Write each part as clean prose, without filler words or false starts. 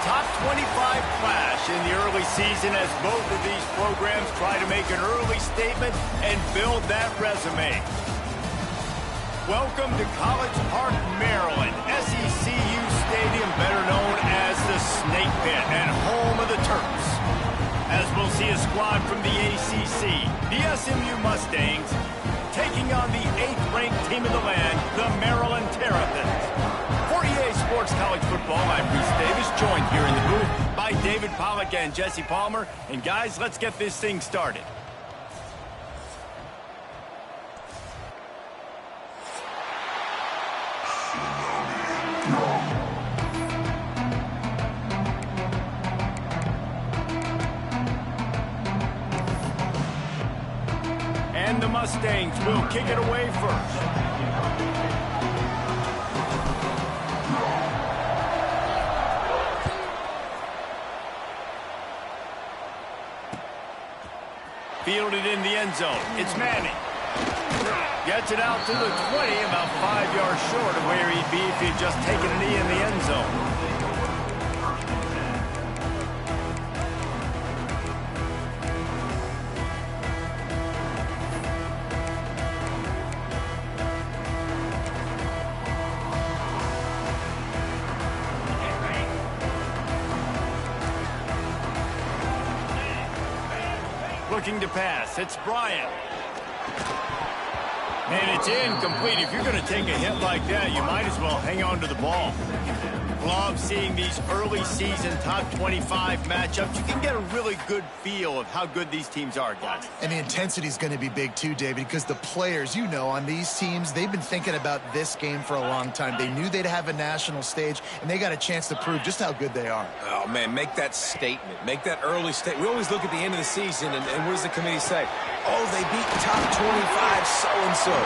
top 25 clash in the early season as both of these programs try to make an early statement and build that resume. Welcome to College Park, Maryland, SECU Stadium, better known as the Snake Pit and home of the Terps. As we'll see a squad from the ACC, the SMU Mustangs, taking on the 8th-ranked team in the land, the Maryland Terrapins. For EA Sports College Football, I'm Reese Davis, joined here in the booth by David Pollack and Jesse Palmer. And guys, let's get this thing started. And the Mustangs will kick it away first. Fielded in the end zone. It's Manning. Gets it out to the 20, about 5 yards short of where he'd be if he'd just taken a knee in the end zone. Looking to pass. It's Bryant. And it's incomplete. If you're going to take a hit like that, you might as well hang on to the ball. Love seeing these early season top 25 matchups. You can get a really good feel of how good these teams are, guys. And the intensity is going to be big too, David, because the players, you know, on these teams, they've been thinking about this game for a long time. They knew they'd have a national stage, and they got a chance to prove just how good they are. Oh, man, make that statement. Make that early statement. We always look at the end of the season, and what does the committee say? Oh, they beat top 25 so-and-so.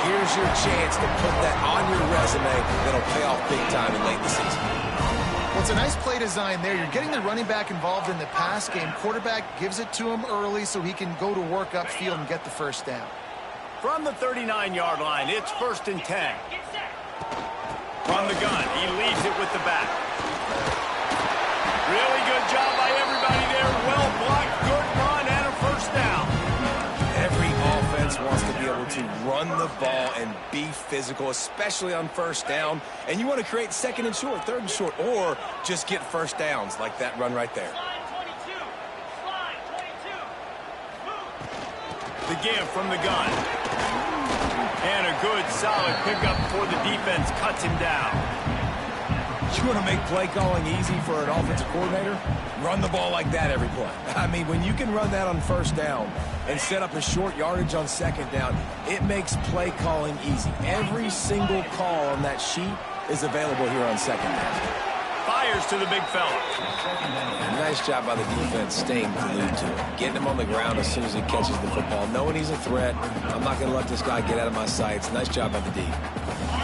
Here's your chance to put that on your resume that'll pay off big time in late the season. Well, it's a nice play design there. You're getting the running back involved in the pass game. Quarterback gives it to him early so he can go to work upfield and get the first down. From the 39-yard line, it's 1st and 10. From the gun, he leaves it with the back. Really good job by everybody there. Well blocked, good run, and a first down. Every offense wants to be able to run the ball and be physical, especially on first down. And you want to create 2nd and short, 3rd and short, or just get first downs like that run right there. The give from the gun. And a good, solid pickup before the defense cuts him down. You want to make play calling easy for an offensive coordinator? Run the ball like that every play. I mean, when you can run that on first down and set up a short yardage on 2nd down, it makes play calling easy. Every single call on that sheet is available here on 2nd down. Fires to the big fella. Nice job by the defense staying glued to him. Getting him on the ground as soon as he catches the football. Knowing he's a threat. I'm not going to let this guy get out of my sights. Nice job by the D.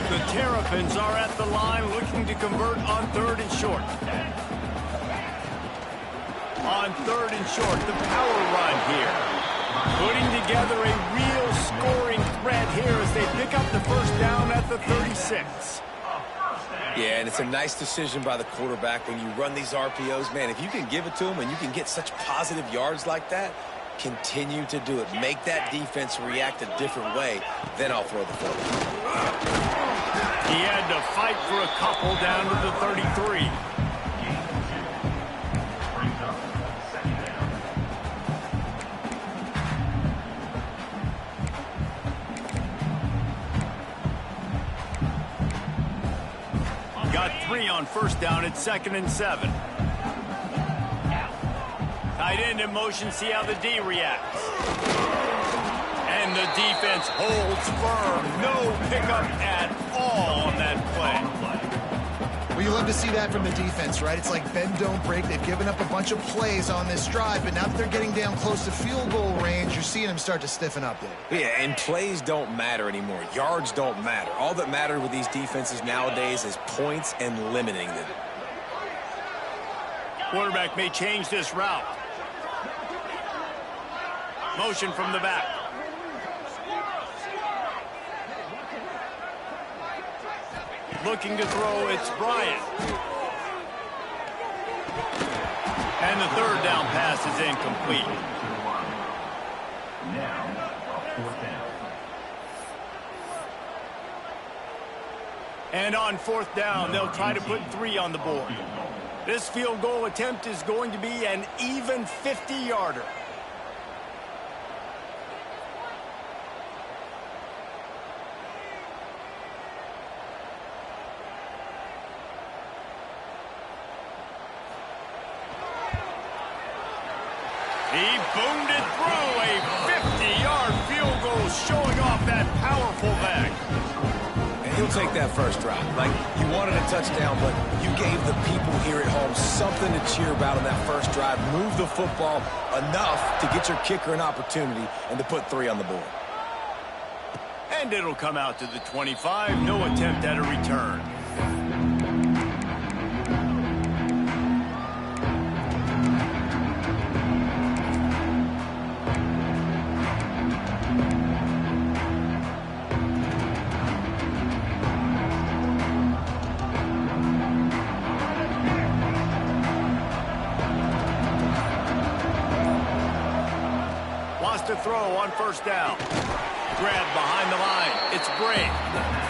The Terrapins are at the line looking to convert on 3rd and short. On 3rd and short, the power run here. Putting together a real scoring threat here as they pick up the first down at the 36. Yeah, and it's a nice decision by the quarterback when you run these RPOs. Man, if you can give it to him and you can get such positive yards like that, continue to do it. Make that defense react a different way, then I'll throw the football. He had to fight for a couple down to the 33. Got 3 on first down at 2nd and 7. Tight end in motion, see how the D reacts. And the defense holds firm. No pickup at all on that play. Well, you love to see that from the defense, right? It's like bend, don't break. They've given up a bunch of plays on this drive, but now that they're getting down close to field goal range, you're seeing them start to stiffen up there. Yeah, and plays don't matter anymore. Yards don't matter. All that matters with these defenses nowadays is points and limiting them. Quarterback may change this route. Motion from the back. Looking to throw, it's Bryant. And the third down pass is incomplete. And on fourth down, they'll try to put 3 on the board. This field goal attempt is going to be an even 50-yarder. He boomed it through, a 50-yard field goal, showing off that powerful back. And he'll take that first drive. Like, you wanted a touchdown, but you gave the people here at home something to cheer about on that first drive. Move the football enough to get your kicker an opportunity and to put 3 on the board. And it'll come out to the 25. No attempt at a return. To throw on first down. Grab behind the line. It's Bray.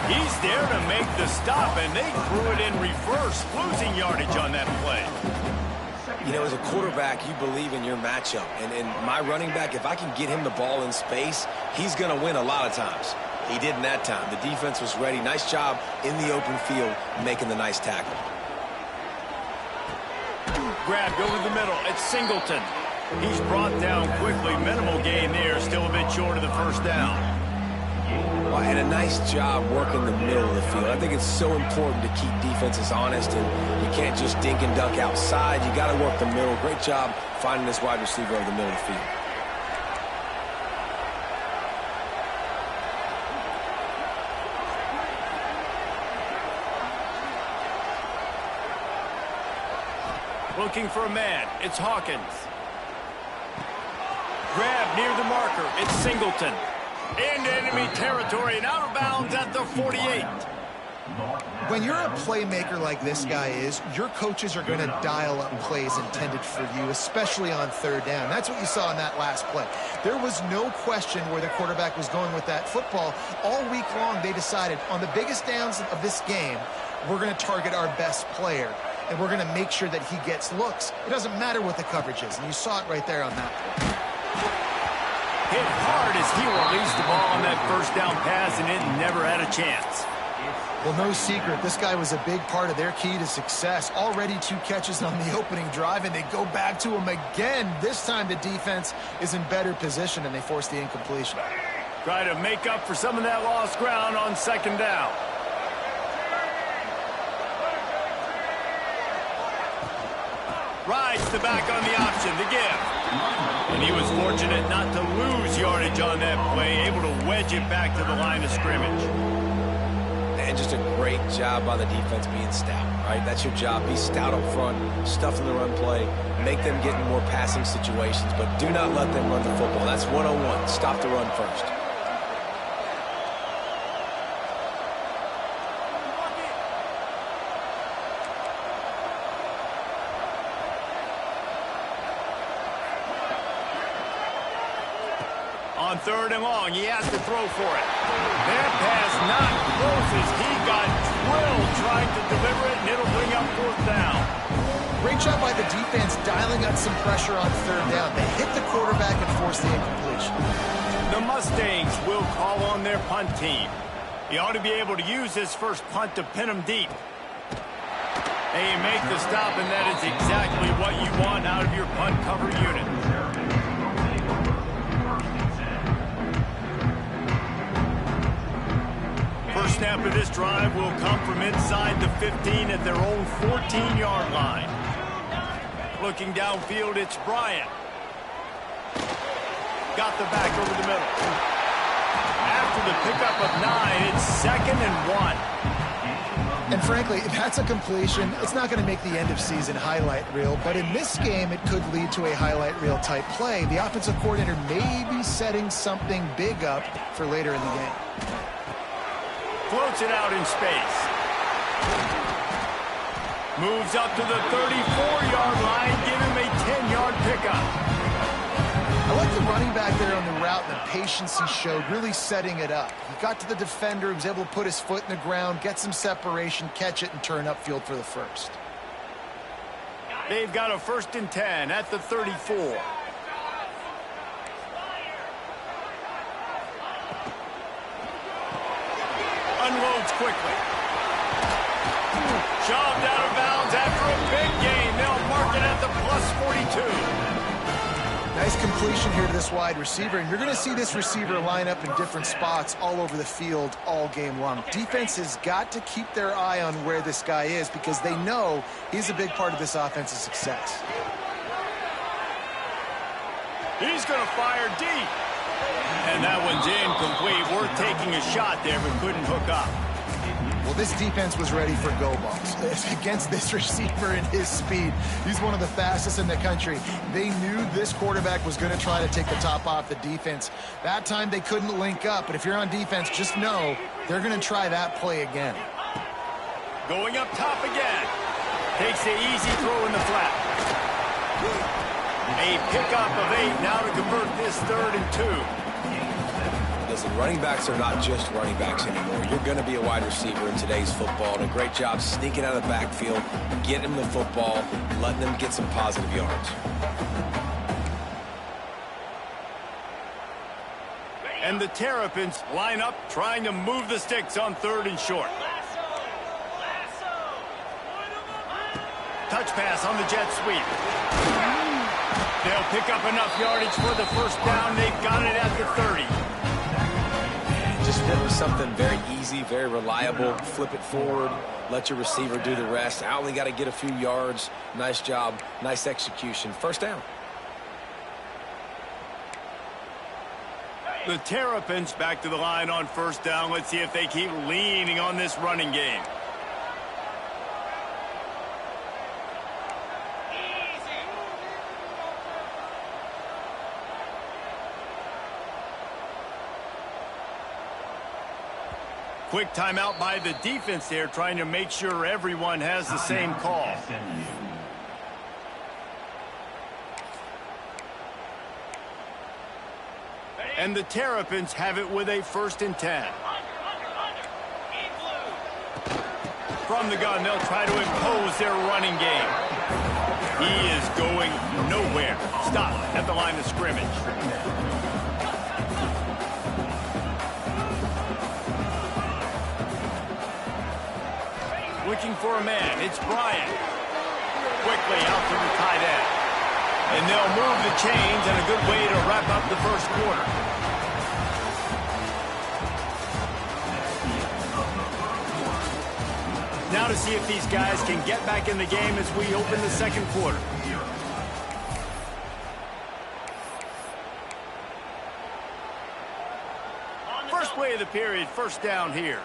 He's there to make the stop, and they threw it in reverse, losing yardage on that play. You know, as a quarterback, you believe in your matchup. And my running back, if I can get him the ball in space, he's going to win a lot of times. He did in that time. The defense was ready. Nice job in the open field making the nice tackle. Grabbed over the middle. It's Singleton. He's brought down quickly. Minimal gain there. Still a bit short of the first down. Well, and a nice job working the middle of the field. I think it's so important to keep defenses honest, and you can't just dink and dunk outside. You got to work the middle. Great job finding this wide receiver over the middle of the field. Looking for a man. It's Hawkins. Grab near the marker. It's Singleton. Into enemy territory and out of bounds at the 48. When you're a playmaker like this guy is, your coaches are going to dial up plays intended for you, especially on third down. That's what you saw in that last play. There was no question where the quarterback was going with that football. All week long, they decided on the biggest downs of this game, we're going to target our best player, and we're going to make sure that he gets looks. It doesn't matter what the coverage is, and you saw it right there on that play. Hit hard as he released the ball on that first down pass, and it never had a chance. Well, no secret, this guy was a big part of their key to success. Already 2 catches on the opening drive, and they go back to him again. This time the defense is in better position, and they force the incompletion. Try to make up for some of that lost ground on second down. Rides the back on the option, the give. And he was fortunate not to lose yardage on that play, able to wedge it back to the line of scrimmage. And just a great job by the defense being stout, right? That's your job. Be stout up front, stuff in the run play, make them get in more passing situations, but do not let them run the football. That's 101. Stop the run first. On third and long, he has to throw for it. That pass not close as he got drilled trying to deliver it, and it'll bring up fourth down. Great job by the defense dialing up some pressure on third down. They hit the quarterback and forced the incompletion. The Mustangs will call on their punt team. He ought to be able to use his first punt to pin him deep. They make the stop, and that is exactly what you want out of your punt cover unit. First snap of this drive will come from inside the 15 at their own 14-yard line. Looking downfield, it's Bryant. Got the back over the middle. After the pickup of 9, it's 2nd and 1. And frankly, if that's a completion, it's not going to make the end-of-season highlight reel. But in this game, it could lead to a highlight reel type play. The offensive coordinator may be setting something big up for later in the game. Floats it out in space. Moves up to the 34-yard line, give him a 10-yard pickup. I like the running back there on the route and the patience he showed, really setting it up. He got to the defender, he was able to put his foot in the ground, get some separation, catch it, and turn upfield for the first. They've got a 1st and 10 at the 34. Unloads quickly. Shoved out of bounds after a big gain. They'll mark it at the +42. Nice completion here to this wide receiver, and you're going to see this receiver line up in different spots all over the field all game long. Defense has got to keep their eye on where this guy is because they know he's a big part of this offense's success. He's going to fire deep. And that one's incomplete. Worth taking a shot there, but couldn't hook up. Well, this defense was ready for go balls. Against this receiver and his speed, he's one of the fastest in the country. They knew this quarterback was going to try to take the top off the defense. That time they couldn't link up, but if you're on defense, just know they're going to try that play again. Going up top again. Takes the easy throw in the flat. A pickup of 8 now to convert this 3rd and 2. Listen, running backs are not just running backs anymore. You're going to be a wide receiver in today's football. And a great job sneaking out of the backfield, getting them the football, letting them get some positive yards. And the Terrapins line up trying to move the sticks on 3rd and short. Touch pass on the jet sweep. They'll pick up enough yardage for the 1st down. They've got it at the 30. Just fit with something very easy, very reliable. Flip it forward, let your receiver do the rest. I only got to get a few yards. Nice job, nice execution. 1st down. The Terrapins back to the line on 1st down. Let's see if they keep leaning on this running game. Quick timeout by the defense there, trying to make sure everyone has the same call. And the Terrapins have it with a 1st and 10. From the gun, they'll try to impose their running game. He is going nowhere. Stop at the line of scrimmage. Looking for a man. It's Bryant. Quickly out to the tight end. And they'll move the chains, and a good way to wrap up the 1st quarter. Now to see if these guys can get back in the game as we open the 2nd quarter. First play of the period, 1st down here.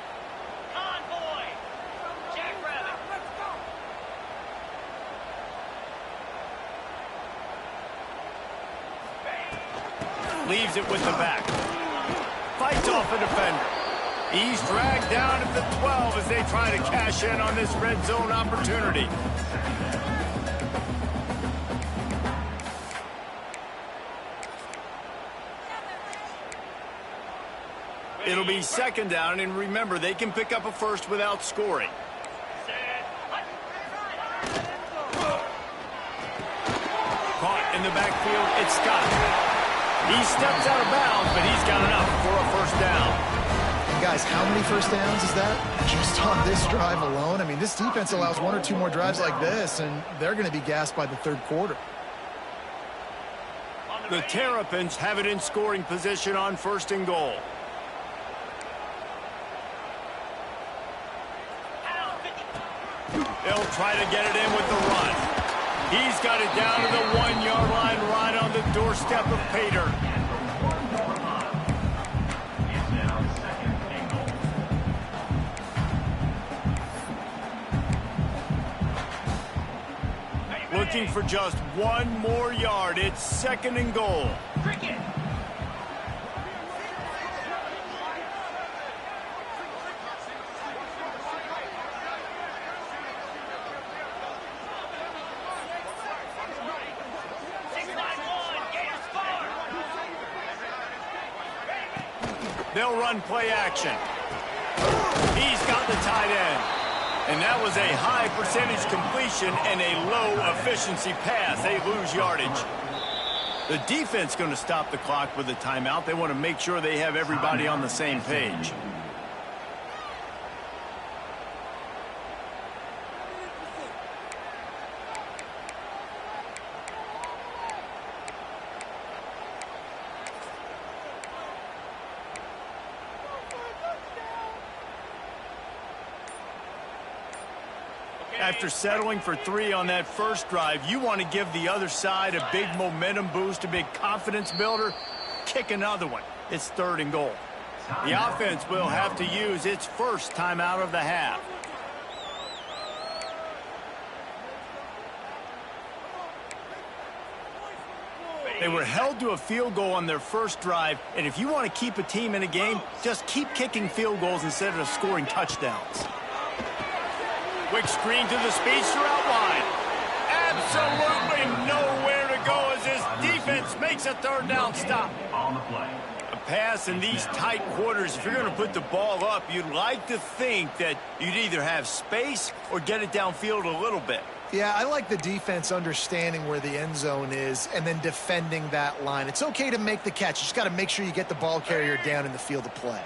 Leaves it with the back. Fights off a defender. He's dragged down at the 12 as they try to cash in on this red zone opportunity. It'll be 2nd down, and remember, they can pick up a 1st without scoring. Caught in the backfield, it's Scott. He steps out of bounds, but he's got enough for a 1st down. Guys, how many 1st downs is that? Just on this drive alone? I mean, this defense allows 1 or 2 more drives like this, and they're going to be gassed by the 3rd quarter. The Terrapins have it in scoring position on 1st and goal. They'll try to get it in with the run. He's got it down to the 1-yard line, right on the doorstep of Pater. Looking for just 1 more yard. It's 2nd and goal. They'll run play action. He's got the tight end. And that was a high percentage completion and a low efficiency pass. They lose yardage. The defense going to stop the clock with a timeout. They want to make sure they have everybody on the same page. After settling for 3 on that first drive, you want to give the other side a big momentum boost, a big confidence builder. Kick another one. It's 3rd and goal. The offense will have to use its first timeout of the half. They were held to a field goal on their first drive, and if you want to keep a team in a game, just keep kicking field goals instead of scoring touchdowns. Quick screen to the speedster out wide. Absolutely nowhere to go as his defense makes a 3rd down stop. A pass in these tight quarters, if you're going to put the ball up, you'd like to think that you'd either have space or get it downfield a little bit. Yeah, I like the defense understanding where the end zone is and then defending that line. It's okay to make the catch. You just got to make sure you get the ball carrier down in the field of play.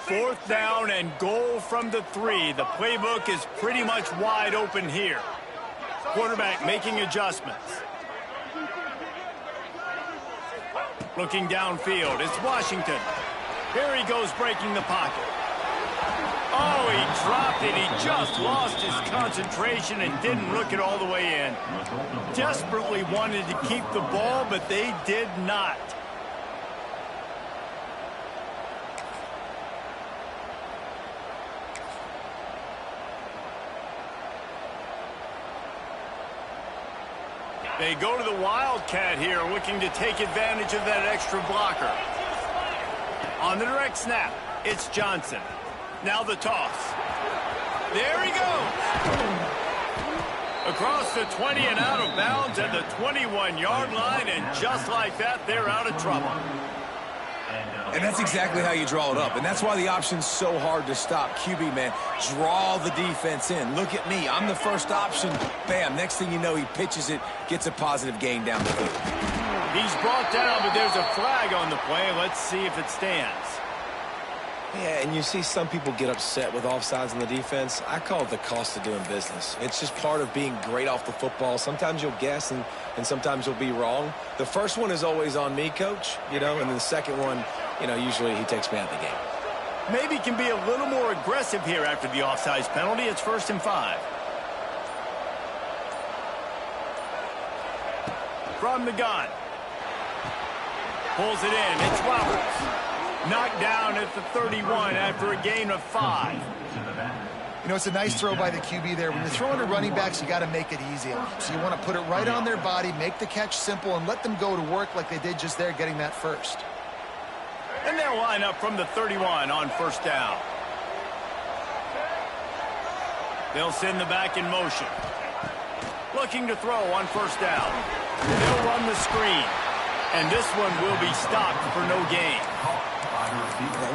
4th down and goal from the 3. The playbook is pretty much wide open here. Quarterback making adjustments. Looking downfield, it's Washington. Here he goes breaking the pocket. Oh, he dropped it. He just lost his concentration and didn't look it all the way in. Desperately wanted to keep the ball, but they did not. They go to the Wildcat here, looking to take advantage of that extra blocker. On the direct snap, it's Johnson. Now the toss. There he goes. Across the 20 and out of bounds at the 21-yard line, and just like that, they're out of trouble. And that's exactly how you draw it up. And that's why the option's so hard to stop. QB, man, draw the defense in. Look at me. I'm the first option. Bam. Next thing you know, he pitches it, gets a positive gain down the field. He's brought down, but there's a flag on the play. Let's see if it stands. Yeah, and you see some people get upset with offsides on the defense. I call it the cost of doing business. It's just part of being great off the football. Sometimes you'll guess and sometimes you'll be wrong. The first one is always on me, coach, and then the second one, usually he takes me out of the game. Maybe can be a little more aggressive here after the offsides penalty. It's 1st and 5. From the gun. Pulls it in. It's Roberts. Knocked down at the 31 after a gain of 5. It's a nice throw by the QB there. When you're throwing to running backs, you got to make it easy on them. So you want to put it right on their body, make the catch simple, and let them go to work like they did just there, getting that first. And they'll line up from the 31 on 1st down. They'll send the back in motion. Looking to throw on 1st down. They'll run the screen. And this one will be stopped for no gain.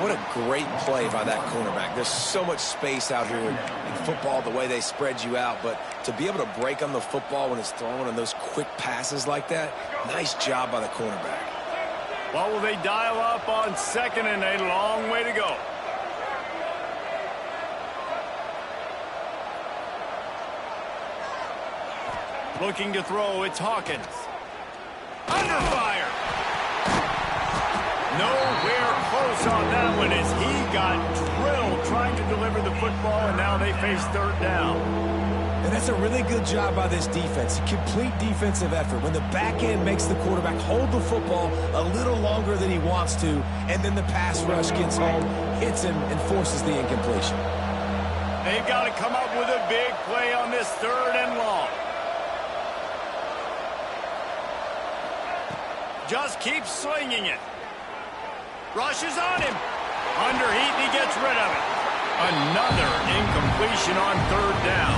What a great play by that cornerback. There's so much space out here in football, the way they spread you out. But to be able to break on the football when it's thrown on those quick passes like that, nice job by the cornerback. Well, will they dial up on 2nd and a long way to go? Looking to throw, it's Hawkins. Under fire. Nowhere close on that one as he got drilled trying to deliver the football, and now they face 3rd down. And that's a really good job by this defense. A complete defensive effort. When the back end makes the quarterback hold the football a little longer than he wants to, and then the pass rush gets home, hits him, and forces the incompletion. They've got to come up with a big play on this 3rd and long. Just keep slinging it. Rushes on him. Underheat, and he gets rid of it. Another incompletion on 3rd down.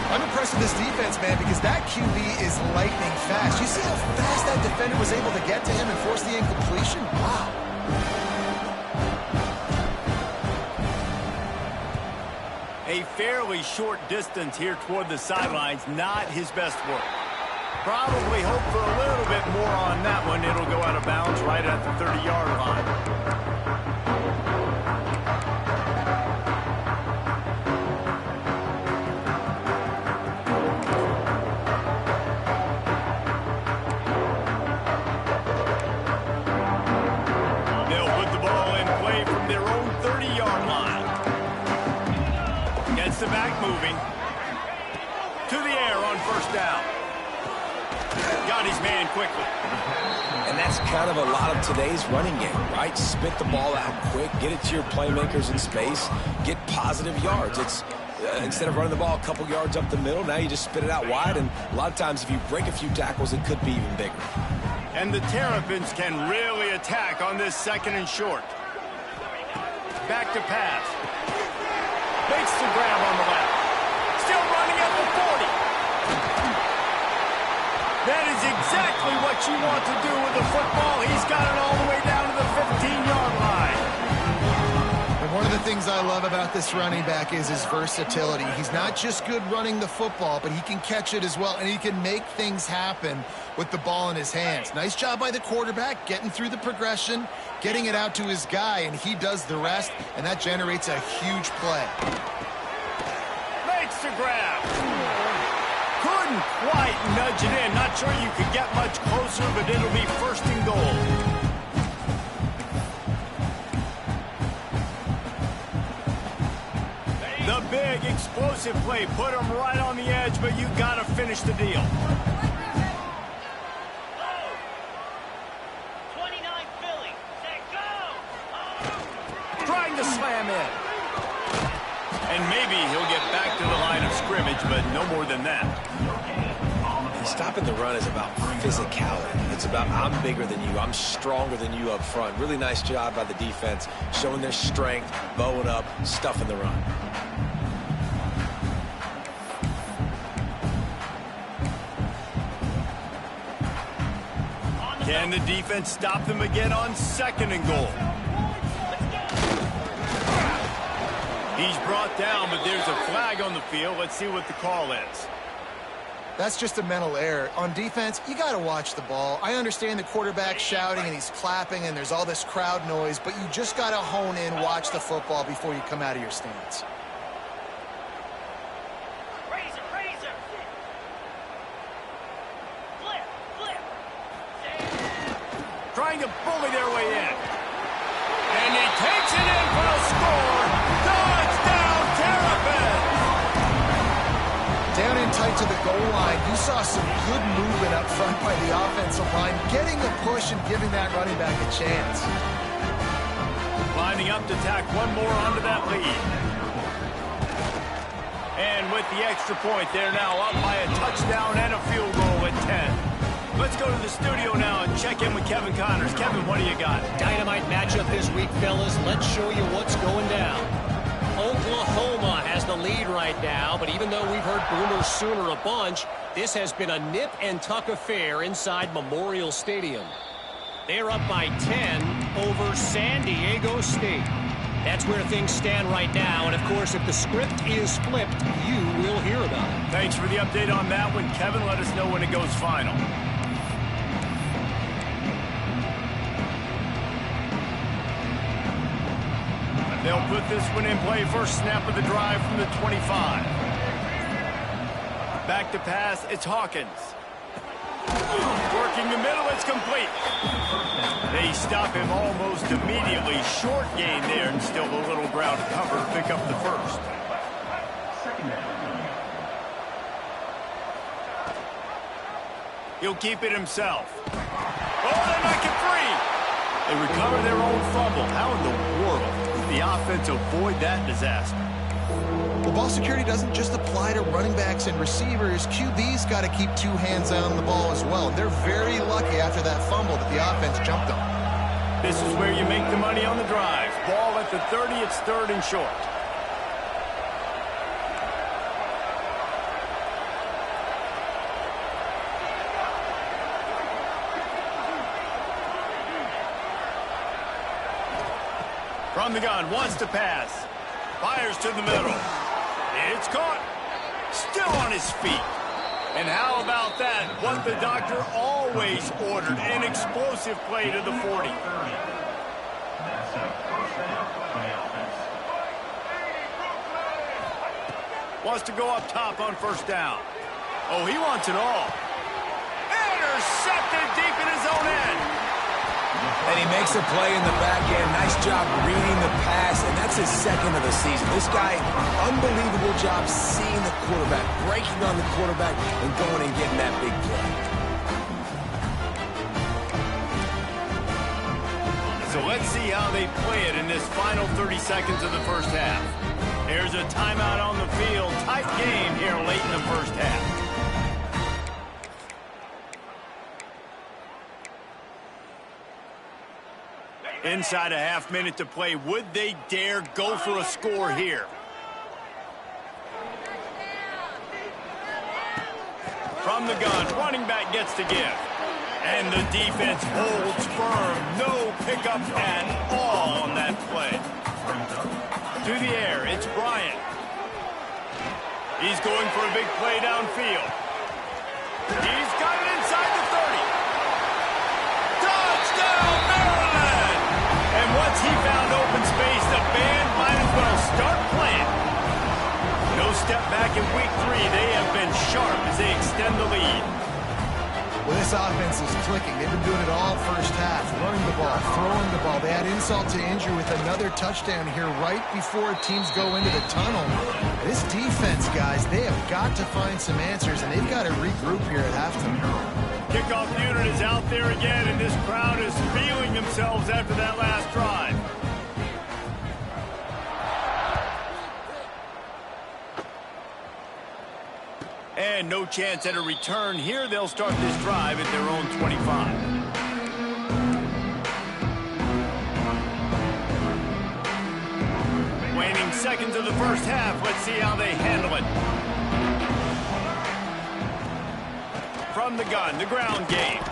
I'm impressed with this defense, man, because that QB is lightning fast. You see how fast that defender was able to get to him and force the incompletion? Wow. A fairly short distance here toward the sidelines, not his best work. Probably hope for a little bit more on that one. It'll go out of bounds right at the 30-yard line. They'll put the ball in play from their own 30-yard line. Gets the back moving. To the air on first down. Got his man quickly. And that's kind of a lot of today's running game, right? Spit the ball out quick, get it to your playmakers in space, get positive yards. It's instead of running the ball a couple yards up the middle, now you just spit it out wide, and a lot of times if you break a few tackles, it could be even bigger. And the Terrapins can really attack on this 2nd and short. Back to pass. Makes the grab on the left. Still running at the 40. That is exactly what you want to do with the football. He's got it all the way down to the 15-yard line. And one of the things I love about this running back is his versatility. He's not just good running the football, but he can catch it as well, and he can make things happen with the ball in his hands. Nice job by the quarterback, getting through the progression, getting it out to his guy, and he does the rest, and that generates a huge play. Makes the grab. Couldn't quite nudge it in. Not sure you could get much closer, but it'll be 1st and goal. The big explosive play put him right on the edge, but you got to finish the deal. 29 Philly. Say go! Trying to slam in. And maybe he'll get back to the line of scrimmage, but no more than that. Stopping the run is about physicality. It's about I'm bigger than you, I'm stronger than you up front. Really nice job by the defense, showing their strength, bowing up, stuffing the run. Can the defense stop them again on 2nd and goal? He's brought down, but there's a flag on the field. Let's see what the call is. That's just a mental error. On defense, you got to watch the ball. I understand the quarterback shouting and he's clapping and there's all this crowd noise, but you just got to hone in, watch the football before you come out of your stance. Razor, razor. Flip, flip. Trying to bully their way in. And he takes it in for a score. Touchdown, Terrapins! Down in tight to the goal line, you saw some good movement up front by the offensive line, getting a push and giving that running back a chance. Lining up to tack one more onto that lead. And with the extra point, they're now up by a touchdown and a field goal at 10. Let's go to the studio now and check in with Kevin Connors. Kevin, what do you got? Dynamite matchup this week, fellas. Let's show you what's going down. Oklahoma has the lead right now, but even though we've heard Boomer Sooner a bunch, this has been a nip-and-tuck affair inside Memorial Stadium. They're up by 10 over San Diego State. That's where things stand right now, and of course, if the script is flipped, you will hear about it. Thanks for the update on that one, Kevin. Let us know when it goes final. They'll put this one in play. First snap of the drive from the 25. Back to pass, it's Hawkins. Working the middle, it's complete. They stop him almost immediately. Short gain there, and still a little ground to cover to pick up the first. He'll keep it himself. Oh, they're not get free. They recover their own fumble. How in the world did the offense avoid that disaster? Well, ball security doesn't just apply to running backs and receivers. QB's got to keep two hands on the ball as well. They're very lucky after that fumble that the offense jumped on. This is where you make the money on the drive. Ball at the 30, it's 3rd and short. From the gun, wants to pass. Fires to the middle. It's caught. Still on his feet. And how about that? What the doctor always ordered, an explosive play to the 40. Wants to go up top on first down. Oh, he wants it all. Intercepted deep in his own end. And he makes a play in the back end. Nice job reading the pass, and that's his second of the season. This guy, unbelievable job seeing the quarterback, breaking on the quarterback, and going and getting that big play. So let's see how they play it in this final 30 seconds of the first half. There's a timeout on the field. Tight game here late in the first half. Inside a half minute to play. Would they dare go for a score here? From the gun, running back gets to give. And the defense holds firm. No pickup at all on that play. To the air, it's Bryant. He's going for a big play downfield. He's got it inside the 30. Touchdown, Maryland! And once he found open space, the band might as well start playing. No step back in week 3. They have been sharp as they extend the lead. Well, this offense is clicking. They've been doing it all first half. Running the ball, throwing the ball. They had insult to injury with another touchdown here right before teams go into the tunnel. This defense, guys, they have got to find some answers, and they've got to regroup here at halftime. Kickoff unit is out there again, and this crowd is feeling themselves after that last drive. And no chance at a return here. They'll start this drive at their own 25. Waning seconds of the first half. Let's see how they handle it. From the gun, the ground game.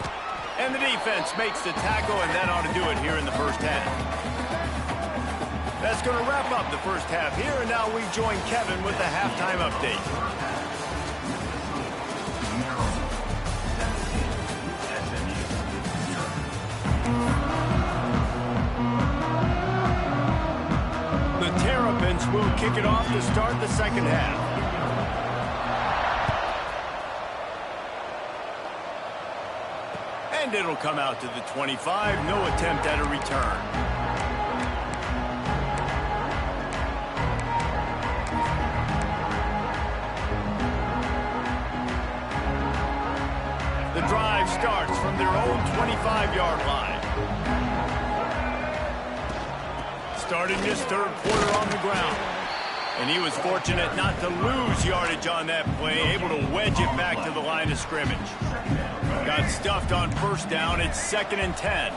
And the defense makes the tackle, and that ought to do it here in the first half. That's going to wrap up the first half here, and now we join Kevin with the halftime update. The Terrapins will kick it off to start the second half. And it'll come out to the 25. No attempt at a return. The drive starts from their own 25-yard line. Starting this third quarter on the ground. And he was fortunate not to lose yardage on that play, able to wedge it back to the line of scrimmage. Got stuffed on first down. It's 2nd and 10.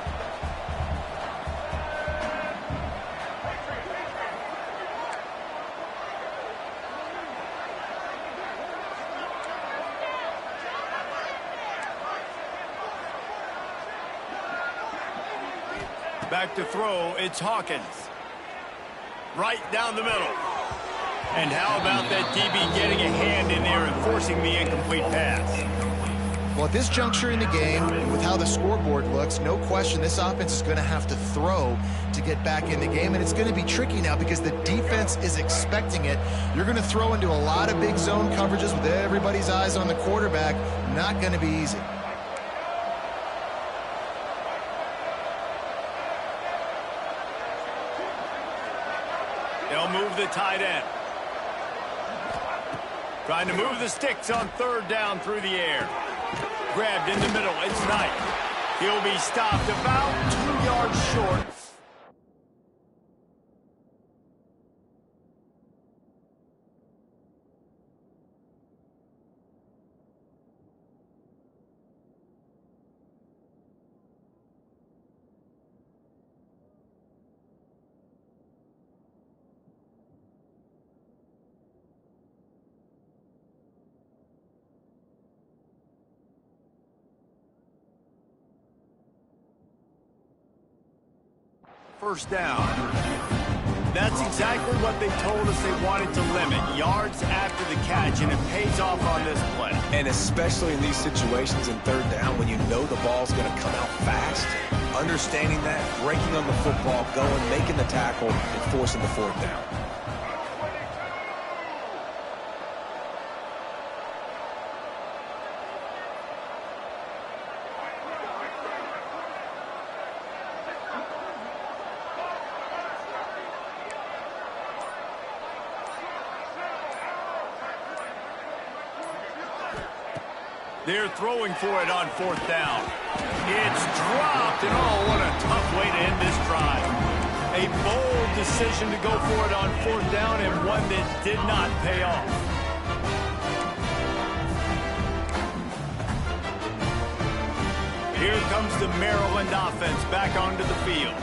Back to throw, it's Hawkins. Right down the middle. And how about that DB getting a hand in there and forcing the incomplete pass? Well, at this juncture in the game, with how the scoreboard looks, no question this offense is going to have to throw to get back in the game, and it's going to be tricky now because the defense is expecting it. You're going to throw into a lot of big zone coverages with everybody's eyes on the quarterback. Not going to be easy. They'll move the tight end. Trying to move the sticks on third down through the air. Grabbed in the middle. It's Knight. He'll be stopped about 2 yards short. First down. That's exactly what they told us they wanted to limit, yards after the catch, and it pays off on this play. And especially in these situations in third down when you know the ball's going to come out fast, understanding that, breaking on the football, going, making the tackle, and forcing the fourth down. They're throwing for it on fourth down. It's dropped, and oh, what a tough way to end this drive. A bold decision to go for it on fourth down, and one that did not pay off. Here comes the Maryland offense back onto the field.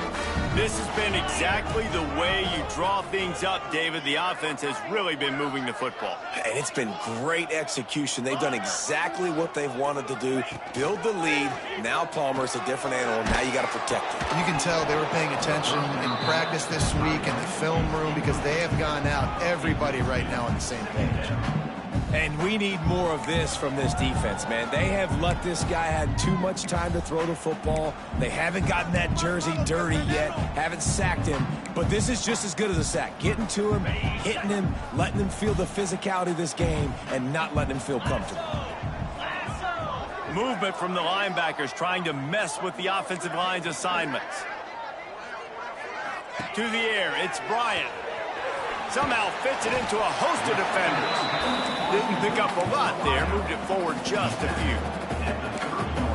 This has been exactly the way you draw things up, David. The offense has really been moving the football. And it's been great execution. They've done exactly what they've wanted to do. Build the lead. Now Palmer's a different animal. Now you got to protect it. You can tell they were paying attention in practice this week in the film room because they have gone out, everybody right now on the same page. And we need more of this from this defense, man. They have let this guy have too much time to throw the football. They haven't gotten that jersey dirty yet, haven't sacked him. But this is just as good as a sack. Getting to him, hitting him, letting him feel the physicality of this game, and not letting him feel comfortable. Movement from the linebackers trying to mess with the offensive line's assignments. To the air, it's Bryant. Somehow fits it into a host of defenders. Didn't pick up a lot there, moved it forward just a few.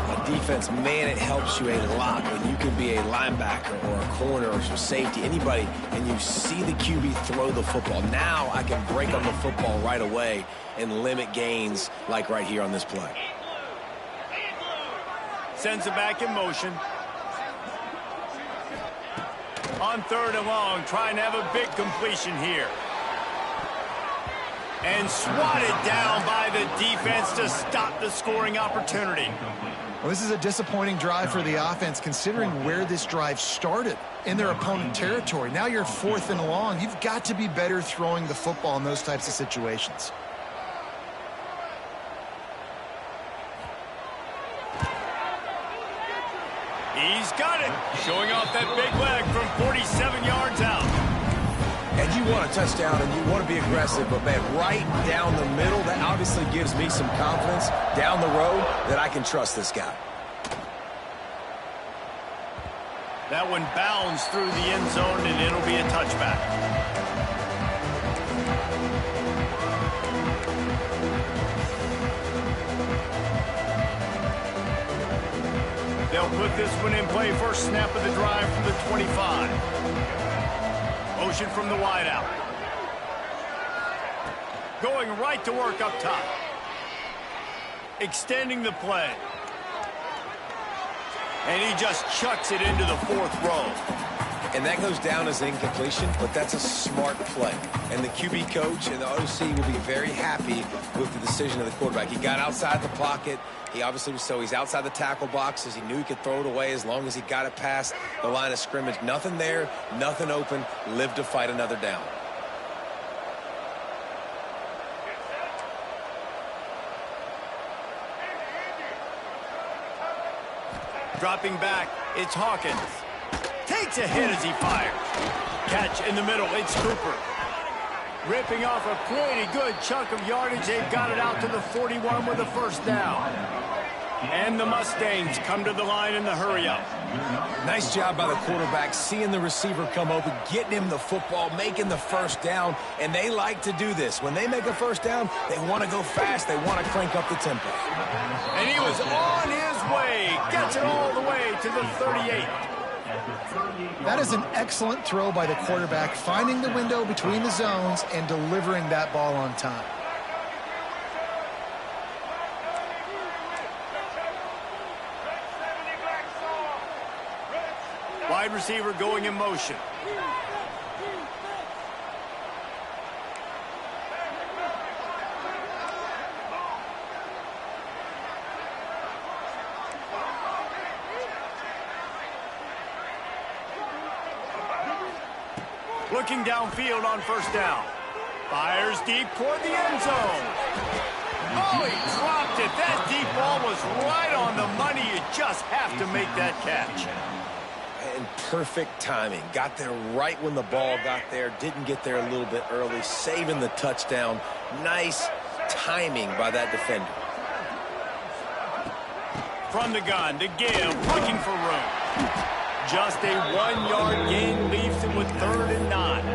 On defense, man, it helps you a lot when you can be a linebacker or a corner or some safety, anybody, and you see the QB throw the football. Now I can break on the football right away and limit gains like right here on this play. Sends it back in motion. On third and long, trying to have a big completion here. And swatted down by the defense to stop the scoring opportunity. Well, this is a disappointing drive for the offense considering where this drive started in their opponent territory. Now you're fourth and long. You've got to be better throwing the football in those types of situations. He's got it. Showing off that big leg from 47 yards out. And you want a touchdown and you want to be aggressive, but man, right down the middle, that obviously gives me some confidence down the road that I can trust this guy. That one bounds through the end zone, and it'll be a touchback. They'll put this one in play. First snap of the drive from the 25. Motion from the wideout. Going right to work up top. Extending the play. And he just chucks it into the fourth row. And that goes down as an incompletion, but that's a smart play. And the QB coach and the OC will be very happy with the decision of the quarterback. He got outside the pocket. He obviously was he's outside the tackle boxes. He knew he could throw it away as long as he got it past the line of scrimmage. Nothing there, nothing open. Live to fight another down. Dropping back, it's Hawkins. Takes a hit as he fires. Catch in the middle, it's Cooper. Ripping off a pretty good chunk of yardage. They've got it out to the 41 with a first down. And the Mustangs come to the line in the hurry-up. Nice job by the quarterback, seeing the receiver come open, getting him the football, making the first down. And they like to do this. When they make a first down, they want to go fast. They want to crank up the tempo. And he was on his way. Gets it all the way to the 38. That is an excellent throw by the quarterback, finding the window between the zones and delivering that ball on time. Wide receiver going in motion. Looking downfield on first down. Fires deep toward the end zone. Oh, he dropped it. That deep ball was right on the money. You just have to make that catch. And perfect timing. Got there right when the ball got there. Didn't get there a little bit early. Saving the touchdown. Nice timing by that defender. From the gun to give, looking for room. Just a 1-yard gain leaves him with 3rd and 9.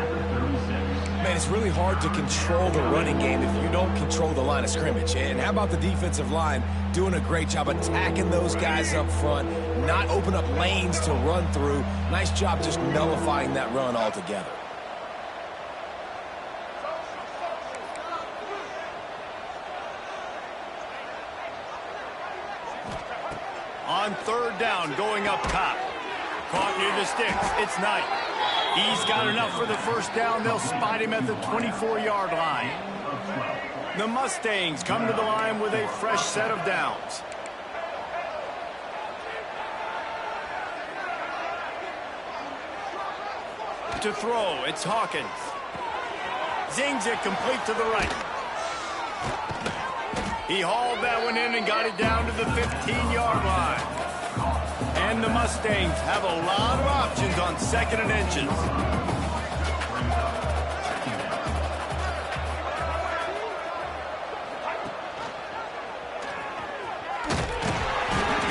Man, it's really hard to control the running game if you don't control the line of scrimmage. And how about the defensive line doing a great job attacking those guys up front, not open up lanes to run through. Nice job just nullifying that run altogether. On 3rd down, going up top. Caught near the sticks. It's Knight. He's got enough for the first down. They'll spot him at the 24-yard line. The Mustangs come to the line with a fresh set of downs. To throw, it's Hawkins. Zings it complete to the right. He hauled that one in and got it down to the 15-yard line. And the Mustangs have a lot of options on 2nd and inches.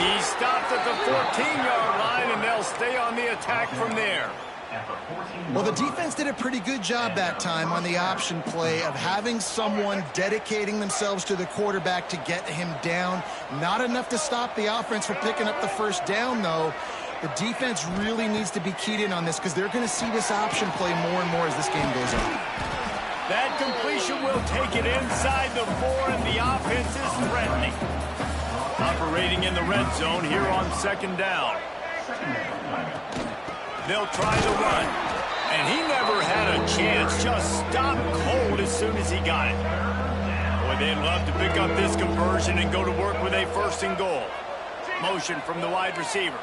He stopped at the 14-yard line, and they'll stay on the attack from there. Well, the defense did a pretty good job that time on the option play of having someone dedicating themselves to the quarterback to get him down. Not enough to stop the offense from picking up the first down, though. The defense really needs to be keyed in on this because they're going to see this option play more and more as this game goes on. That completion will take it inside the 4, and the offense is threatening. Operating in the red zone here on 2nd down. They'll try the run. And he never had a chance. Just stopped cold as soon as he got it. Boy, they'd love to pick up this conversion and go to work with a 1st and goal. Motion from the wide receiver.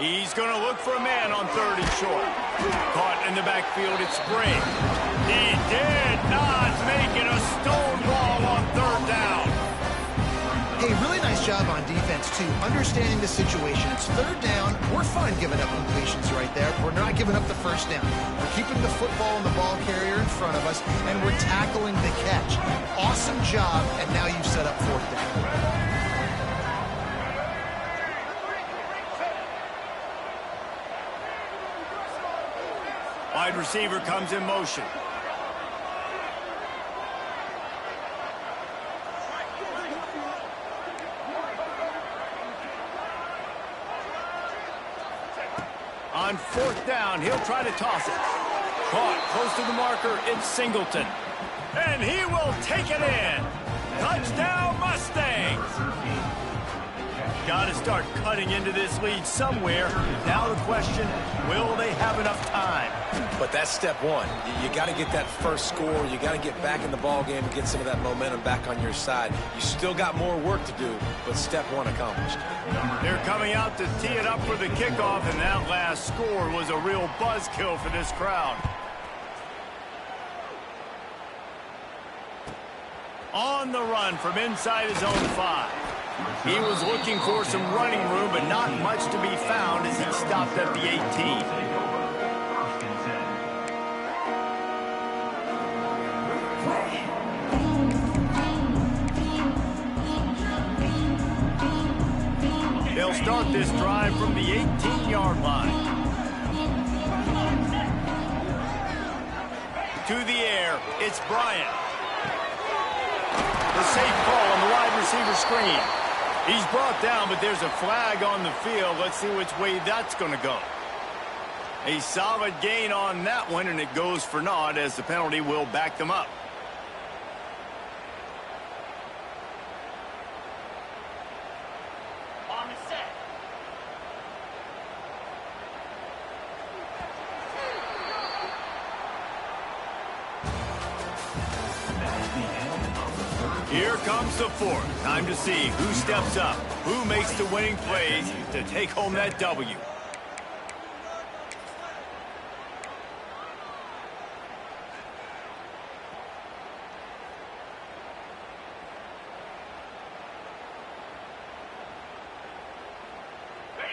He's going to look for a man on 3rd and short. Caught in the backfield, it's Spring. He did not make it. A stone ball on 3rd down. Hey, really nice job on defense, too, understanding the situation. It's 3rd down. We're fine giving up completions right there. We're not giving up the first down. We're keeping the football and the ball carrier in front of us, and we're tackling the catch. Awesome job, and now you've set up 4th down. Wide receiver comes in motion. On 4th down, he'll try to toss it. Caught close to the marker, it's Singleton. And he will take it in. Touchdown, Mustangs! Got to start cutting into this lead somewhere. Now the question, will they have enough time? But that's step 1. You got to get that first score. You got to get back in the ball game and get some of that momentum back on your side. You still got more work to do, but step 1 accomplished. They're coming out to tee it up for the kickoff, and that last score was a real buzzkill for this crowd. On the run from inside his own 5. He was looking for some running room, but not much to be found as he stopped at the 18. They'll start this drive from the 18-yard line. To the air, it's Bryant. The safe call on the wide receiver screen. He's brought down, but there's a flag on the field. Let's see which way that's going to go. A solid gain on that one, and it goes for naught as the penalty will back them up. On the set. Here comes the fourth. Time to see who steps up, who makes the winning plays to take home that W.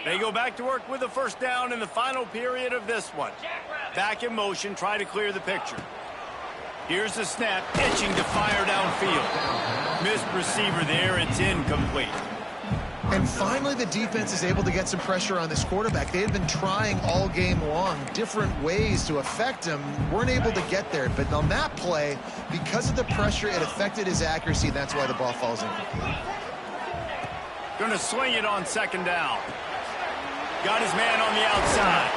They go back to work with a first down in the final period of this one. Back in motion, try to clear the picture. Here's the snap, itching to fire downfield. Missed receiver there, it's incomplete. And finally, the defense is able to get some pressure on this quarterback. They had been trying all game long, different ways to affect him. Weren't able to get there. But on that play, because of the pressure, it affected his accuracy. That's why the ball falls incomplete. Going to swing it on second down. Got his man on the outside.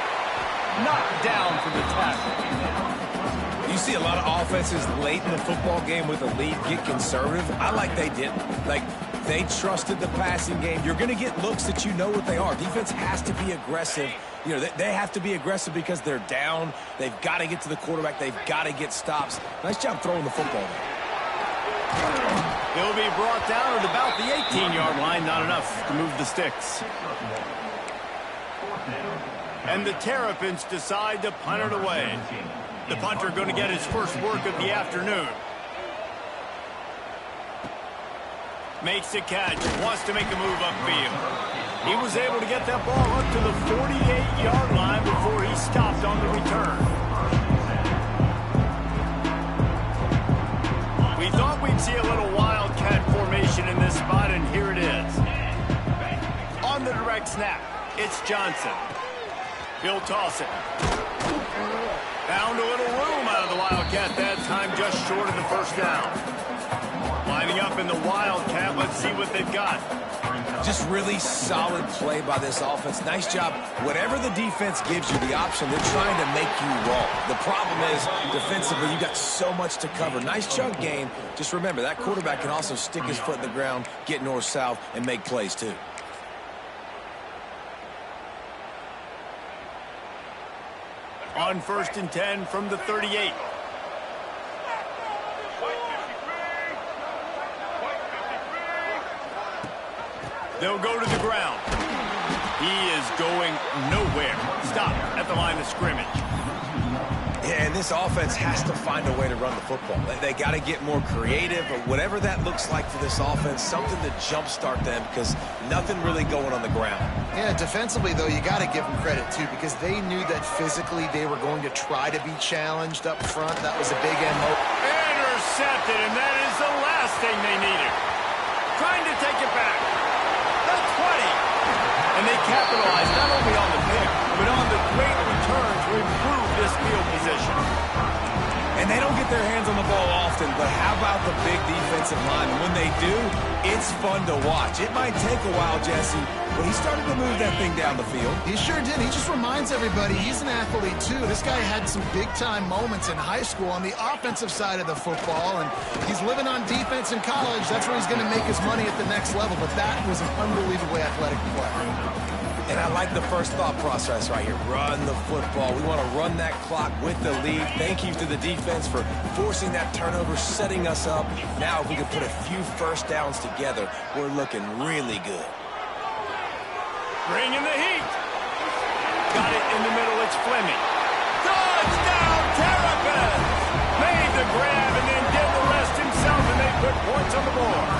Knocked down for the tackle. You see a lot of offenses late in the football game with a lead get conservative. I like they didn't. Like, they trusted the passing game. You're going to get looks that you know what they are. Defense has to be aggressive. You know, they have to be aggressive because they're down. They've got to get to the quarterback. They've got to get stops. Nice job throwing the football. He'll be brought down at about the 18-yard line. Not enough to move the sticks. And the Terrapins decide to punt it away. The punter going to get his first work of the afternoon. Makes the catch, wants to make a move upfield. He was able to get that ball up to the 48-yard line before he stopped on the return. We thought we'd see a little wildcat formation in this spot, and here it is. On the direct snap, it's Johnson. He'll toss it. Found a little room out of the Wildcat that time, just short of the first down. Lining up in the Wildcat, let's see what they've got. Just really solid play by this offense. Nice job. Whatever the defense gives you the option, they're trying to make you roll. The problem is, defensively, you got so much to cover. Nice chunk gain. Just remember, that quarterback can also stick his foot in the ground, get north-south, and make plays too. On 1st and 10 from the 38. They'll go to the ground. He is going nowhere. Stop at the line of scrimmage. Yeah, and this offense has to find a way to run the football. They got to get more creative, or whatever that looks like for this offense, something to jumpstart them, because nothing really going on the ground. Yeah, defensively, though, you got to give them credit, too, because they knew that physically they were going to try to be challenged up front. That was a big MO. Intercepted, and that is the last thing they needed. Trying to take it back. The 20. And they capitalized not only on the pick, but on the great return to improve this field position. And they don't get their hands on the ball often, but how about the big defensive line? And when they do, it's fun to watch. It might take a while, Jesse, but he started to move that thing down the field. He sure did. He just reminds everybody he's an athlete, too. This guy had some big-time moments in high school on the offensive side of the football, and he's living on defense in college. That's where he's going to make his money at the next level, but that was an unbelievably athletic play. And I like the first thought process right here. Run the football. We want to run that clock with the lead. Thank you to the defense for forcing that turnover, setting us up. Now if we can put a few first downs together, we're looking really good. Bringing the heat. Got it in the middle. It's Fleming. Touchdown, Terrapins! Made the grab and then did the rest himself, and they put points on the board.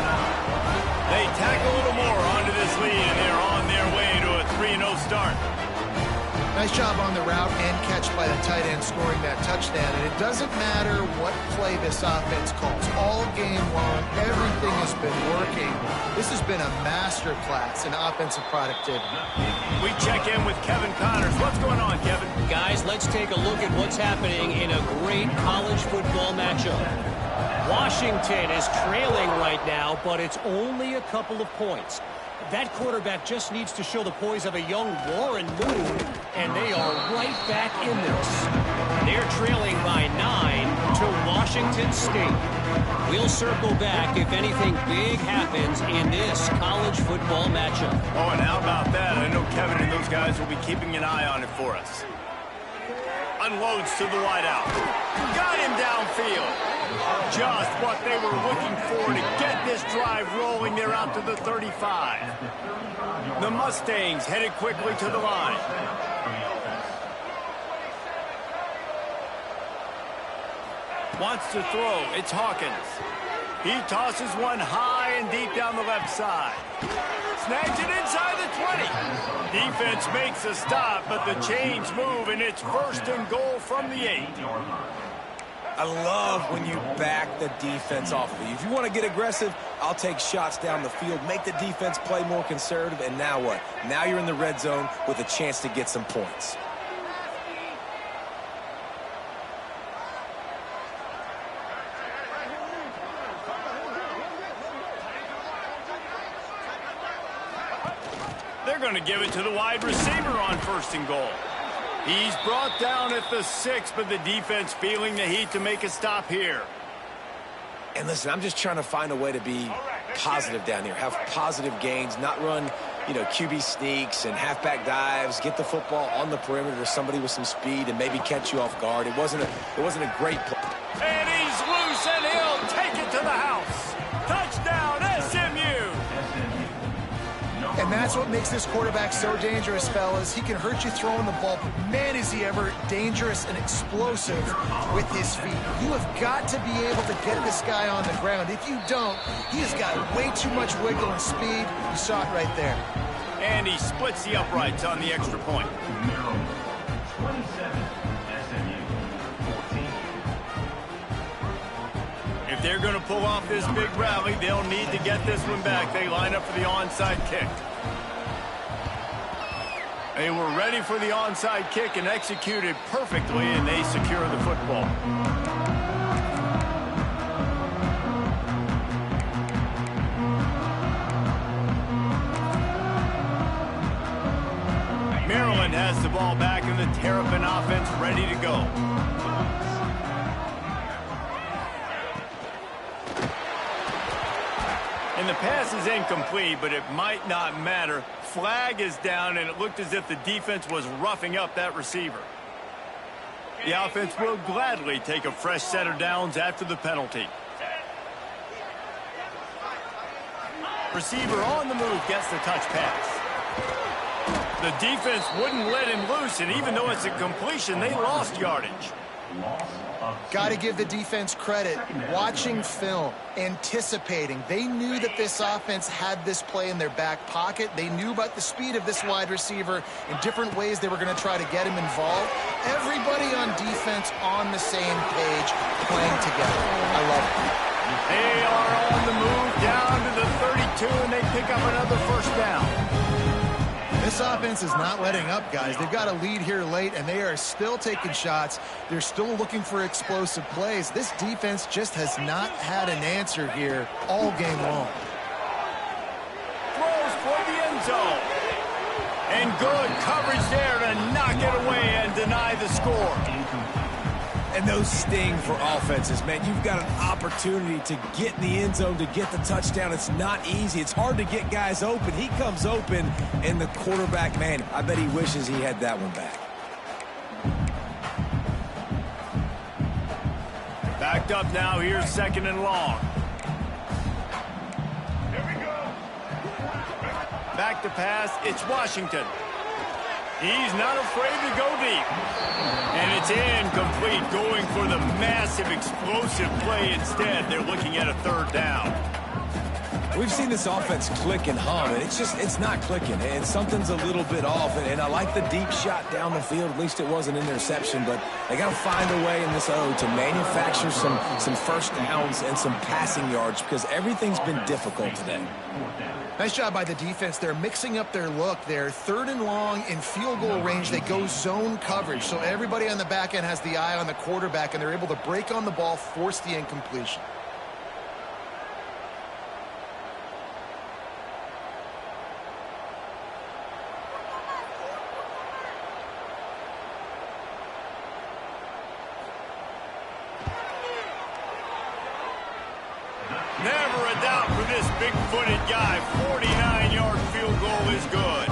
They tack a little more onto this lead, and they're on their way to a 3-0 start. Nice job on the route and catch by the tight end scoring that touchdown. And it doesn't matter what play this offense calls. All game long, everything has been working. This has been a masterclass in offensive productivity. We check in with Kevin Connors. What's going on, Kevin? Guys, let's take a look at what's happening in a great college football matchup. Washington is trailing right now, but it's only a couple of points. That quarterback just needs to show the poise of a young Warren Moon, and they are right back in this. They're trailing by 9 to Washington State. We'll circle back if anything big happens in this college football matchup. Oh, and how about that? I know Kevin and those guys will be keeping an eye on it for us. Unloads to the wideout. Got him downfield. Just what they were looking for to get this drive rolling there out to the 35. The Mustangs headed quickly to the line. Wants to throw. It's Hawkins. He tosses one high and deep down the left side. Snags it inside the 20. Defense makes a stop, but the chains move, and it's 1st and goal from the 8. I love when you back the defense off of you. If you want to get aggressive, I'll take shots down the field, make the defense play more conservative, and now what? Now you're in the red zone with a chance to get some points. They're going to give it to the wide receiver on 1st and goal. He's brought down at the 6, but the defense feeling the heat to make a stop here. And listen, I'm just trying to find a way to be positive down here, have positive gains, not run, QB sneaks and halfback dives, get the football on the perimeter to somebody with some speed and maybe catch you off guard. It wasn't a great play. And he's loose, and he'll take it to the house. Touchdown, SMU! And that's what makes this quarterback so dangerous, fellas. He can hurt you throwing the ball, but man, is he ever dangerous and explosive with his feet. You have got to be able to get this guy on the ground. If you don't, he has got way too much wiggle and speed. You saw it right there. And he splits the uprights on the extra point. If they're going to pull off this big rally, they'll need to get this one back. They line up for the onside kick. They were ready for the onside kick and executed perfectly, and they secure the football. Maryland has the ball back, and the Terrapin offense ready to go. And the pass is incomplete, but it might not matter. Flag is down, and it looked as if the defense was roughing up that receiver. The offense will gladly take a fresh set of downs after the penalty. Receiver on the move gets the touch pass. The defense wouldn't let him loose, and even though it's a completion, they lost yardage. Got to give the defense credit. Watching film, anticipating. They knew that this offense had this play in their back pocket. They knew about the speed of this wide receiver in different ways they were going to try to get him involved. Everybody on defense on the same page, playing together. I love it. They are on the move down to the 32, and they pick up another 1st down. This offense is not letting up, guys. They've got a lead here late, and they are still taking shots. They're still looking for explosive plays. This defense just has not had an answer here all game long. Throws for the end zone. And good coverage there to knock it away and deny the score. And those sting for offenses, man. You've got an opportunity to get in the end zone, to get the touchdown. It's not easy. It's hard to get guys open. He comes open, and the quarterback, man, I bet he wishes he had that one back. Backed up now. Here's 2nd and long. Back to pass. It's Washington. He's not afraid to go deep. And it's incomplete, going for the massive explosive play instead. They're looking at a 3rd down. We've seen this offense click and hum, and it's not clicking, and something's a little bit off. And I like the deep shot down the field. At least it was an interception, but they got to find a way in this O to manufacture some 1st downs and some passing yards, because everything's been difficult today. Nice job by the defense. They're mixing up their look. They're 3rd and long in field goal range. They go zone coverage, so everybody on the back end has the eye on the quarterback, and they're able to break on the ball, force the incompletion. Never a doubt for this big-footed guy. 49-yard field goal is good.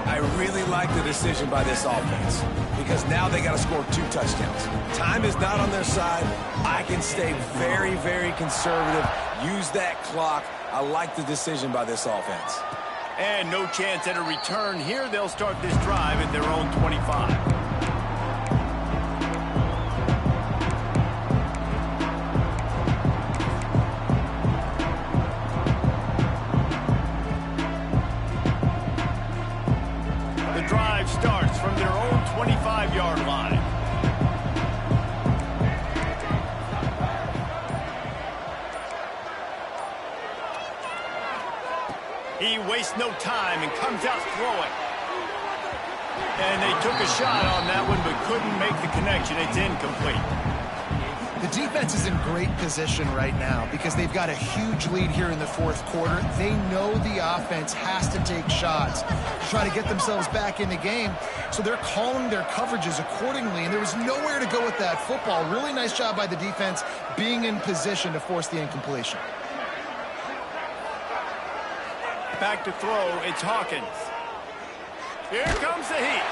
I really like the decision by this offense because now they got to score 2 touchdowns. Time is not on their side. I can stay very, very conservative. Use that clock. I like the decision by this offense. And no chance at a return here. They'll start this drive at their own 25. Starts from their own 25-yard line. He wastes no time and comes out throwing. And they took a shot on that one but couldn't make the connection. It's incomplete. The defense is in great position right now because they've got a huge lead here in the fourth quarter. They know the offense has to take shots to try to get themselves back in the game, so they're calling their coverages accordingly, and there was nowhere to go with that football. Really nice job by the defense being in position to force the incompletion. Back to throw, it's Hawkins. Here comes the heat.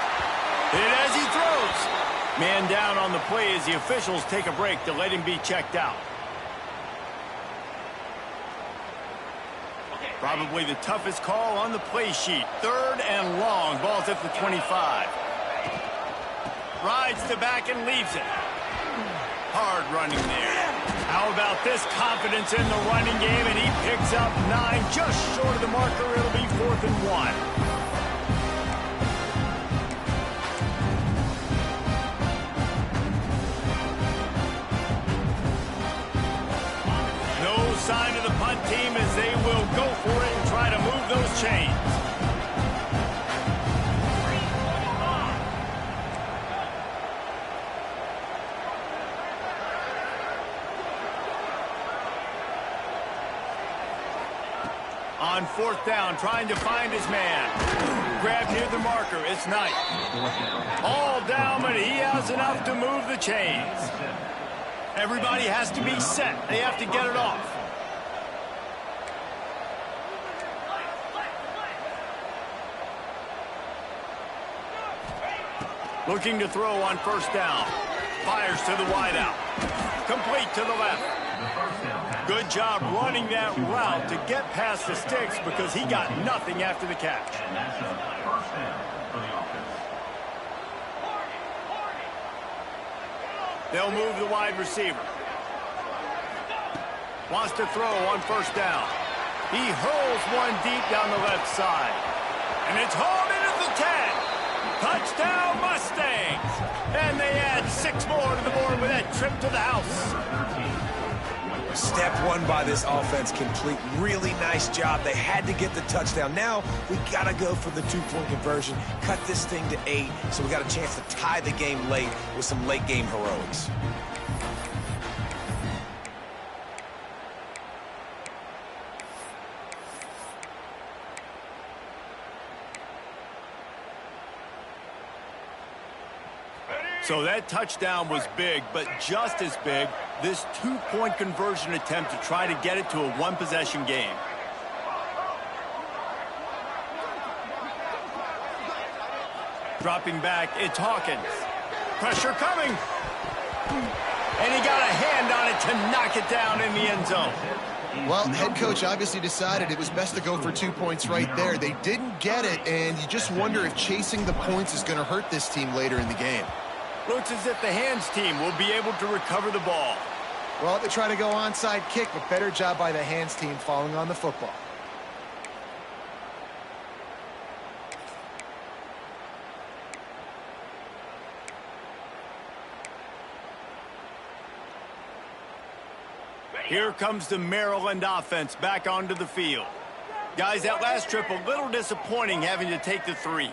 Hit as he throws. Man down on the play as the officials take a break to let him be checked out. Probably the toughest call on the play sheet. 3rd and long. Ball's at the 25. Rides the back and leaves it. Hard running there. How about this confidence in the running game? And he picks up 9, just short of the marker. It'll be 4th and 1. Sign of the punt team as they will go for it and try to move those chains. On 4th down, trying to find his man. Grab near the marker, it's Knight. All down, but he has enough to move the chains. Everybody has to be set. They have to get it off. Looking to throw on 1st down. Fires to the wideout. Complete to the left. Good job running that route to get past the sticks because he got nothing after the catch. They'll move the wide receiver. Wants to throw on 1st down. He hurls one deep down the left side. And it's hauled into the 10. Touchdown Mustangs! And they add 6 more to the board with that trip to the house. Step 1 by this offense complete. Really nice job. They had to get the touchdown. Now we got to go for the 2-point conversion. Cut this thing to 8 so we got a chance to tie the game late with some late game heroics. So that touchdown was big, but just as big, this 2-point conversion attempt to try to get it to a 1-possession game. Dropping back, it's Hawkins. Pressure coming. And he got a hand on it to knock it down in the end zone. Well, head coach obviously decided it was best to go for 2 points right there. They didn't get it, and you just wonder if chasing the points is going to hurt this team later in the game. Looks as if the hands team will be able to recover the ball. Well, they try to go onside kick, but better job by the hands team falling on the football. Here comes the Maryland offense back onto the field. Guys, that last trip a little disappointing having to take the 3.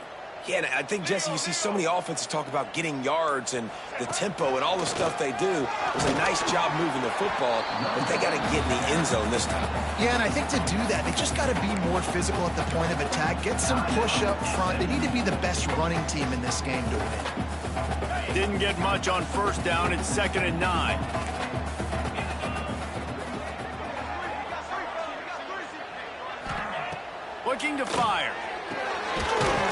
Yeah, and I think, Jesse, you see so many offenses talk about getting yards and the tempo and all the stuff they do. It was a nice job moving the football, but they got to get in the end zone this time. Yeah, and I think to do that, they just got to be more physical at the point of attack, get some push up front. They need to be the best running team in this game to win. Didn't get much on 1st down. It's 2nd and 9. Looking to fire.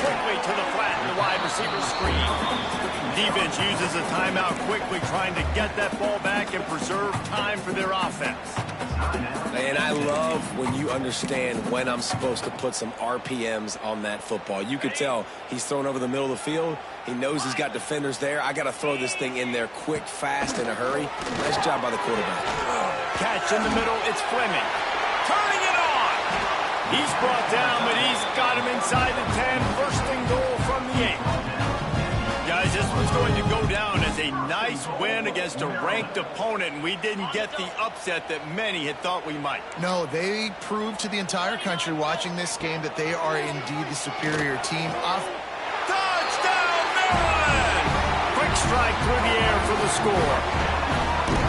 Quickly to the flat in the wide receiver screen. Defense uses a timeout quickly, trying to get that ball back and preserve time for their offense. And I love when you understand when I'm supposed to put some RPMs on that football. You could tell he's thrown over the middle of the field. He knows he's got defenders there. I got to throw this thing in there quick, fast, in a hurry. Nice job by the quarterback. Catch in the middle. It's Fleming. Turning it on. He's brought down, but he's got him inside the 10. First and goal from the 8. Guys, this one's going to go down as a nice win against a ranked opponent, and we didn't get the upset that many had thought we might. No, they proved to the entire country watching this game that they are indeed the superior team. Touchdown, Maryland! Quick strike through the air for the score.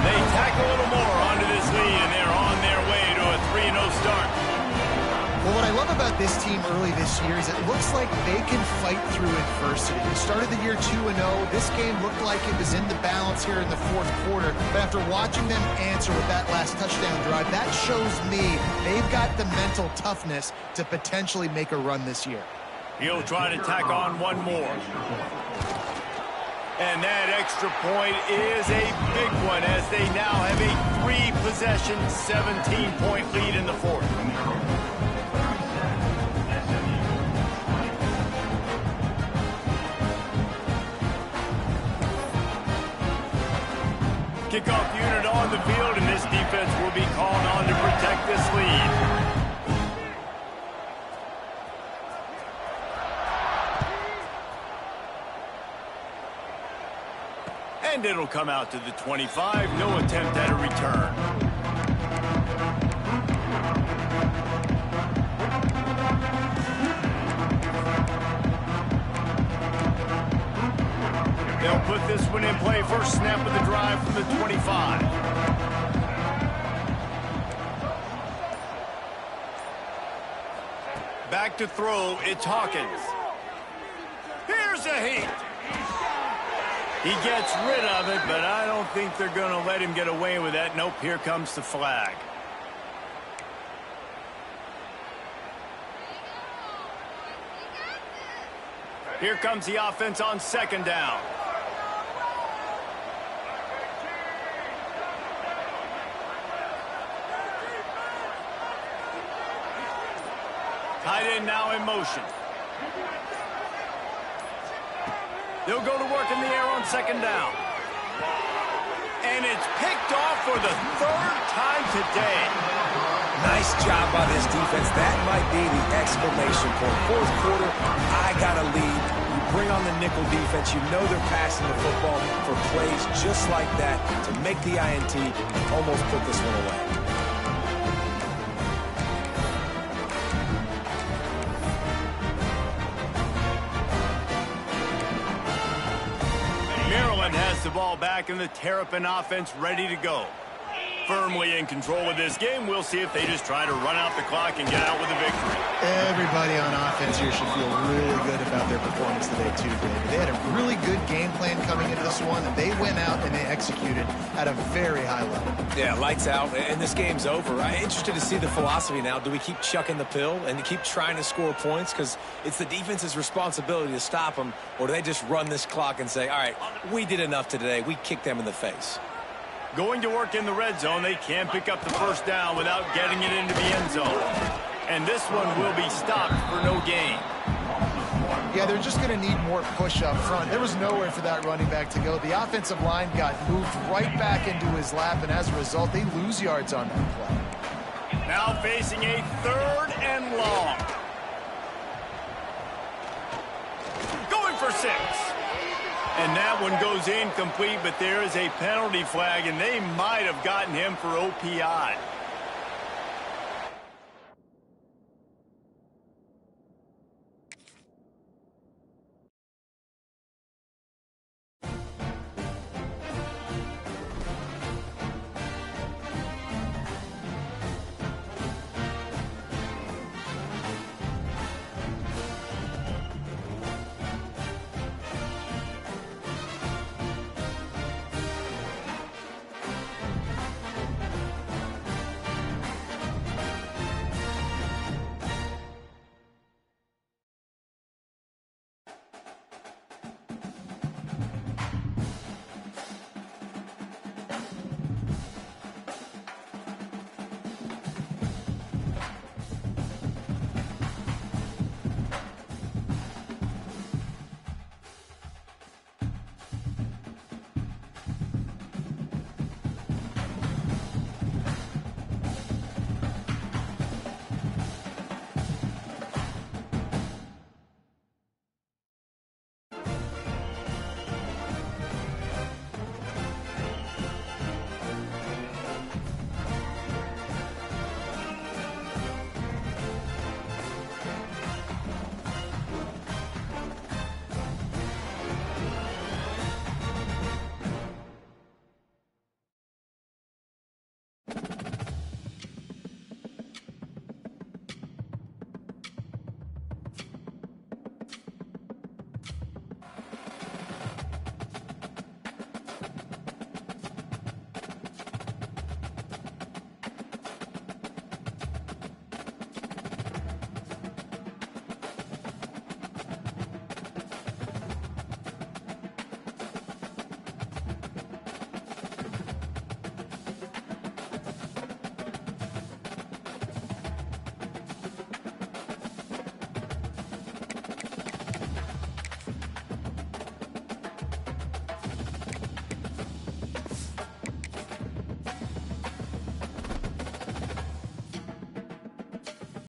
They tack a little more onto this lead, and they're on their way to a 3-0 start. Well, what I love about this team early this year is it looks like they can fight through adversity. They started the year 2-0. This game looked like it was in the balance here in the fourth quarter. But after watching them answer with that last touchdown drive, that shows me they've got the mental toughness to potentially make a run this year. He'll try to tack on one more. And that extra point is a big one as they now have a 3-possession, 17-point lead in the fourth. Kickoff unit on the field, and this defense will be called on to protect this lead. And it'll come out to the 25. No attempt at a return. They'll put this one in play. First snap of the drive from the 25. Back to throw. It's Hawkins. Here's a heat. He gets rid of it, but I don't think they're going to let him get away with that. Nope, here comes the flag. Here comes the offense on second down. Tight end now in motion. They'll go to work in the air on second down. And it's picked off for the third time today. Nice job by this defense. That might be the exclamation point. Fourth quarter, I got a lead. You bring on the nickel defense. You know they're passing the football for plays just like that to make the INT and almost put this one away. Maryland has the ball back and the Terrapin offense ready to go. Firmly in control of this game. We'll see if they just try to run out the clock and get out with a victory. Everybody on offense here should feel really good about their performance today, too, David. They had a really good game plan coming into this one, and they went out and they executed at a very high level. Yeah, lights out, and this game's over. I'm interested to see the philosophy now. Do we keep chucking the pill and keep trying to score points? Because it's the defense's responsibility to stop them, or do they just run this clock and say, all right, we did enough today. We kicked them in the face. Going to work in the red zone, they can't pick up the first down without getting it into the end zone. And this one will be stopped for no gain. Yeah, they're just going to need more push up front. There was nowhere for that running back to go. The offensive line got moved right back into his lap, and as a result, they lose yards on that play. Now facing a third and long. Going for 6. And that one goes incomplete, but there is a penalty flag, and they might have gotten him for OPI.